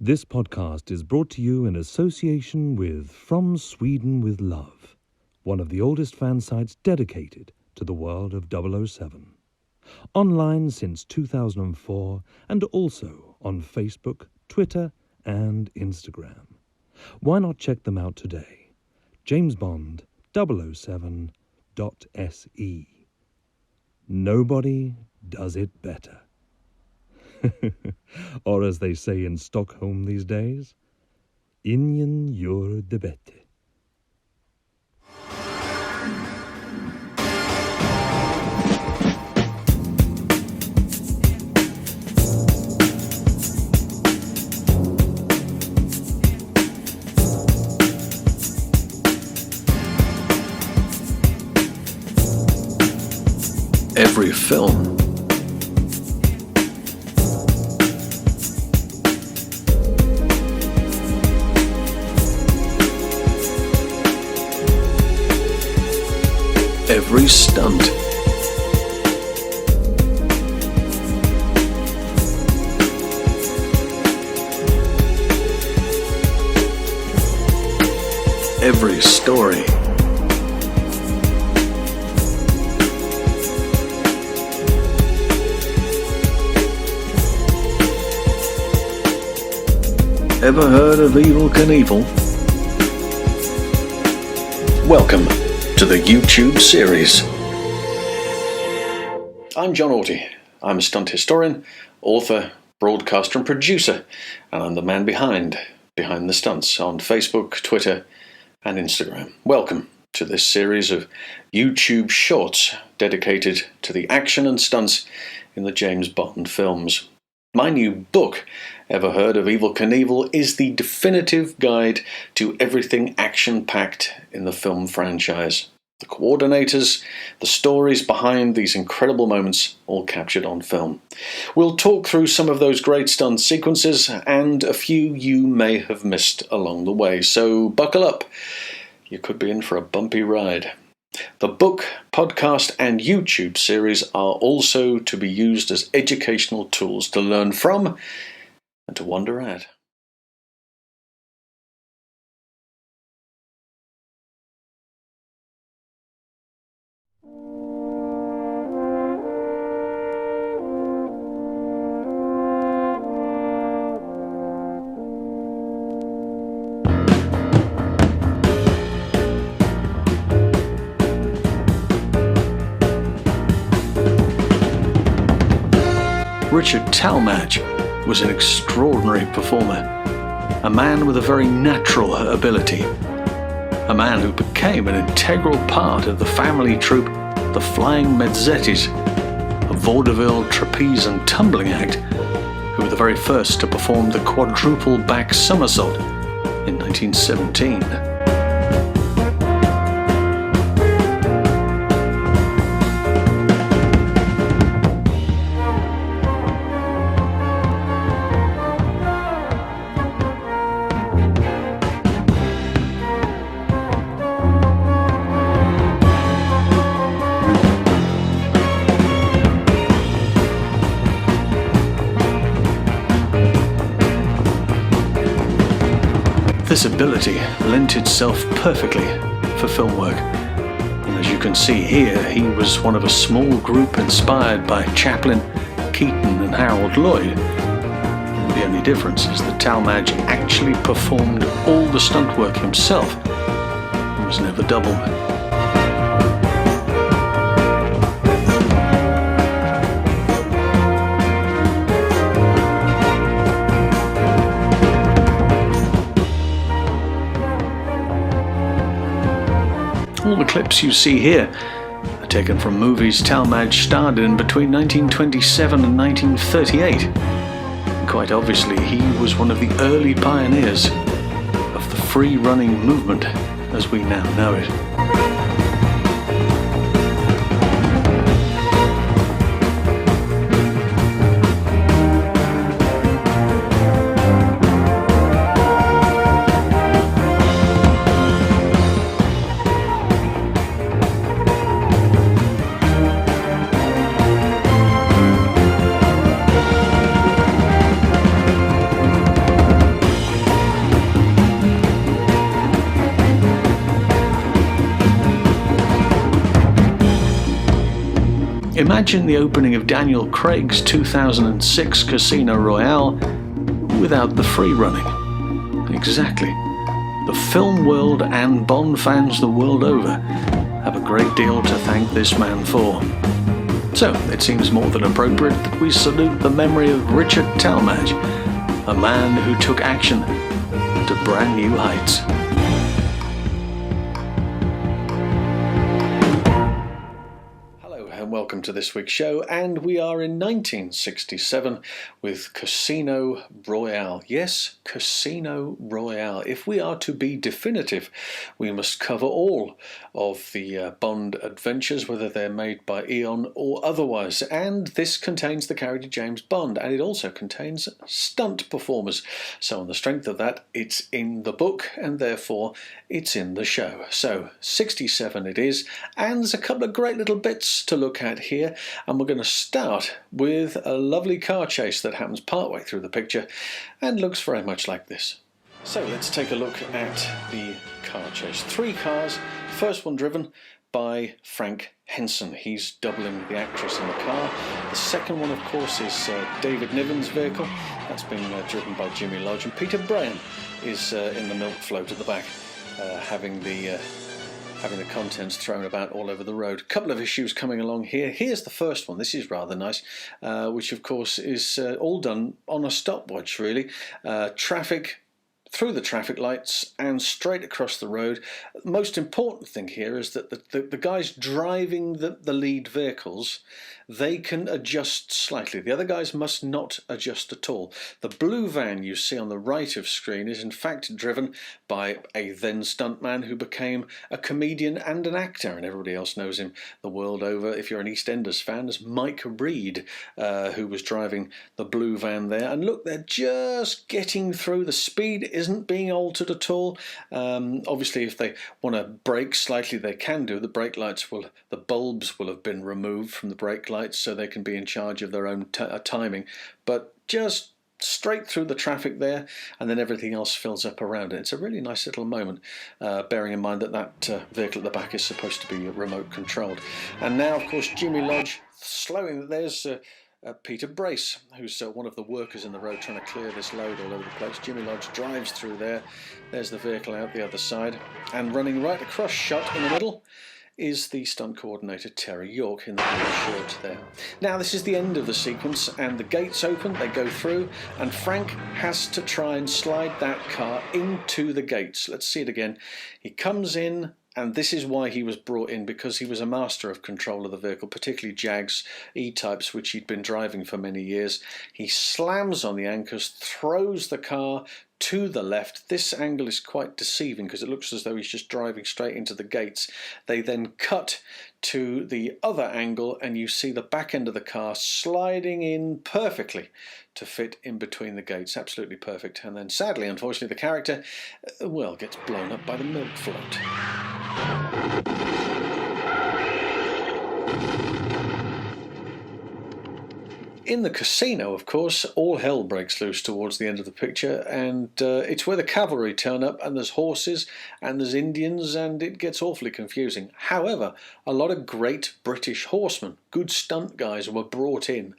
This podcast is brought to you in association with From Sweden with Love, one of the oldest fan sites dedicated to the world of 007. Online since 2004 and also on Facebook, Twitter and Instagram. Why not check them out today? JamesBond007.se. Nobody does it better. Or as they say in Stockholm these days, ingen gör det bättre. Every film every stunt every story Ever heard of Evel Knievel? Welcome to the YouTube series. I'm John Orty. I'm a stunt historian, author, broadcaster and producer, and I'm the man behind the stunts on Facebook, Twitter and Instagram. Welcome to this series of YouTube shorts dedicated to the action and stunts in the James Bond films. My new book, Ever Heard of Evel Knievel, is the definitive guide to everything action-packed in the film franchise. The coordinators, the stories behind these incredible moments, all captured on film. We'll talk through some of those great stunt sequences and a few you may have missed along the way. So buckle up. You could be in for a bumpy ride. The book, podcast and YouTube series are also to be used as educational tools to learn from and to wonder at. Richard Talmadge was an extraordinary performer, a man with a very natural ability, a man who became an integral part of the family troupe, the Flying Medzettis, a vaudeville, trapeze and tumbling act, who were the very first to perform the quadruple back somersault in 1917. This ability lent itself perfectly for film work, and as you can see here, he was one of a small group inspired by Chaplin, Keaton and Harold Lloyd. The only difference is that Talmadge actually performed all the stunt work himself and was never doubled. All the clips you see here are taken from movies Talmadge starred in between 1927 and 1938. And quite obviously, he was one of the early pioneers of the free-running movement as we now know it. Imagine the opening of Daniel Craig's 2006 Casino Royale without the free running. Exactly. The film world and Bond fans the world over have a great deal to thank this man for. So, it seems more than appropriate that we salute the memory of Richard Talmadge, a man who took action to brand new heights. Hello and welcome to this week's show, and we are in 1967 with Casino Royale. Yes, Casino Royale. If we are to be definitive, we must cover all of the Bond adventures, whether they're made by Eon or otherwise. And this contains the character James Bond, and it also contains stunt performers. So on the strength of that, it's in the book, and therefore it's in the show. So 67 it is, and there's a couple of great little bits to look at here, and we're going to start with a lovely car chase that happens partway through the picture and looks very much like this. So let's take a look at the car chase. 3 cars, first one driven by Frank Henson. He's doubling the actress in the car. The second one, of course, is David Niven's vehicle. That's been driven by Jimmy Lodge, and Peter Bryan is in the milk float at the back, having the contents thrown about all over the road. A couple of issues coming along here. Here's the first one. This is rather nice, which of course is all done on a stopwatch, really. Traffic through the traffic lights and straight across the road. The most important thing here is that the guys driving the lead vehicles, they can adjust slightly. The other guys must not adjust at all. The blue van you see on the right of screen is in fact driven by a then stuntman who became a comedian and an actor, and everybody else knows him the world over, if you're an EastEnders fan, as Mike Reed, who was driving the blue van there. And look, they're just getting through. The speed isn't being altered at all. Obviously, if they want to brake slightly, they can do. The brake lights the bulbs will have been removed from the brake lights so they can be in charge of their own timing, but just straight through the traffic there, and then everything else fills up around it. It's a really nice little moment, bearing in mind that vehicle at the back is supposed to be remote controlled. And now, of course, Jimmy Lodge slowing. There's Peter Brace, who's one of the workers in the road trying to clear this load all over the place. Jimmy Lodge drives through there. There's the vehicle out the other side, and running right across shot in the middle is the stunt coordinator Terry Yorke in the blue shirt there. Now this is the end of the sequence, and the gates open, they go through, and Frank has to try and slide that car into the gates. Let's see it again. He comes in, and this is why he was brought in, because he was a master of control of the vehicle, particularly Jags E-types, which he'd been driving for many years. He slams on the anchors, throws the car to the left. This angle is quite deceiving because it looks as though he's just driving straight into the gates. They then cut to the other angle, and you see the back end of the car sliding in perfectly to fit in between the gates. Absolutely perfect. And then sadly, unfortunately, the character, well, gets blown up by the milk float. In the casino, of course, all hell breaks loose towards the end of the picture, and it's where the cavalry turn up, and there's horses and there's Indians, and it gets awfully confusing. However, a lot of great British horsemen, good stunt guys, were brought in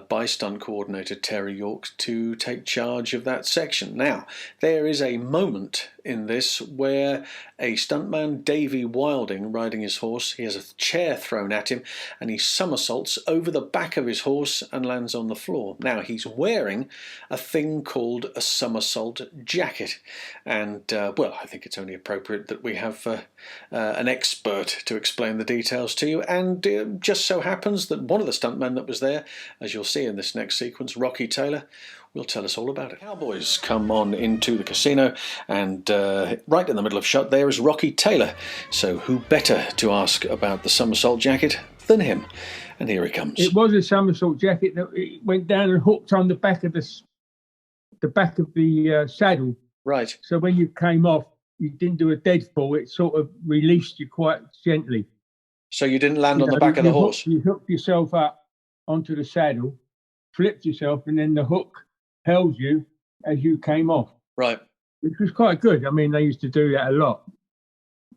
by stunt coordinator Terry Yorke to take charge of that section. Now, there is a moment in this where a stuntman, Davy Wilding, riding his horse, he has a chair thrown at him, and he somersaults over the back of his horse and lands on the floor. Now, he's wearing a thing called a somersault jacket, and well, I think it's only appropriate that we have an expert to explain the details to you. And just so happens that one of the stuntmen that was there, as you'll see in this next sequence, Rocky Taylor, will tell us all about it. Cowboys come on into the casino, and right in the middle of shot there is Rocky Taylor. So who better to ask about the somersault jacket than him? And here he comes. It was a somersault jacket that it went down and hooked on the back of the saddle. Right. So when you came off, you didn't do a dead fall. It sort of released you quite gently. So you didn't land on the back of the horse? You hooked yourself up onto the saddle, flipped yourself, and then the hook held you as you came off. Right. Which was quite good. I mean, they used to do that a lot.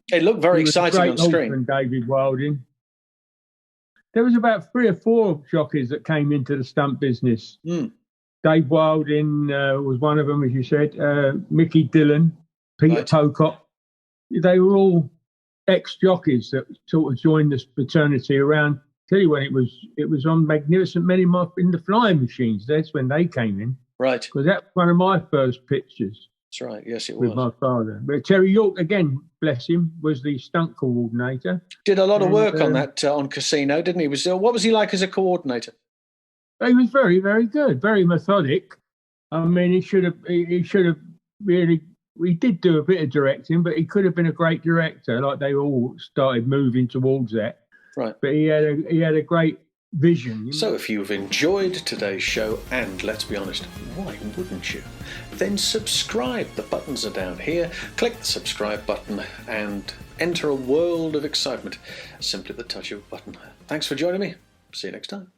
It looked very exciting on screen. David Wilding. There was about 3 or 4 jockeys that came into the stunt business. Mm. Dave Wilding was one of them, as you said. Mickey Dillon, Peter Right. Pocock. They were all ex-jockeys that sort of joined this fraternity around. Tell you when it was on Magnificent Men in the flying machines. That's when they came in. Right. Because that's one of my first pictures. That's right. Yes, it with was. my father. But Terry Yorke, again, bless him, was the stunt coordinator. Did a lot of work on that on Casino, didn't he? What was he like as a coordinator? He was very, very good, very methodic. I mean, he should have really. He did do a bit of directing, but he could have been a great director. Like they all started moving towards that. Right. But he had a great vision. So if you've enjoyed today's show, and let's be honest, why wouldn't you? Then subscribe. The buttons are down here. Click the subscribe button and enter a world of excitement simply at the touch of a button. Thanks for joining me. See you next time.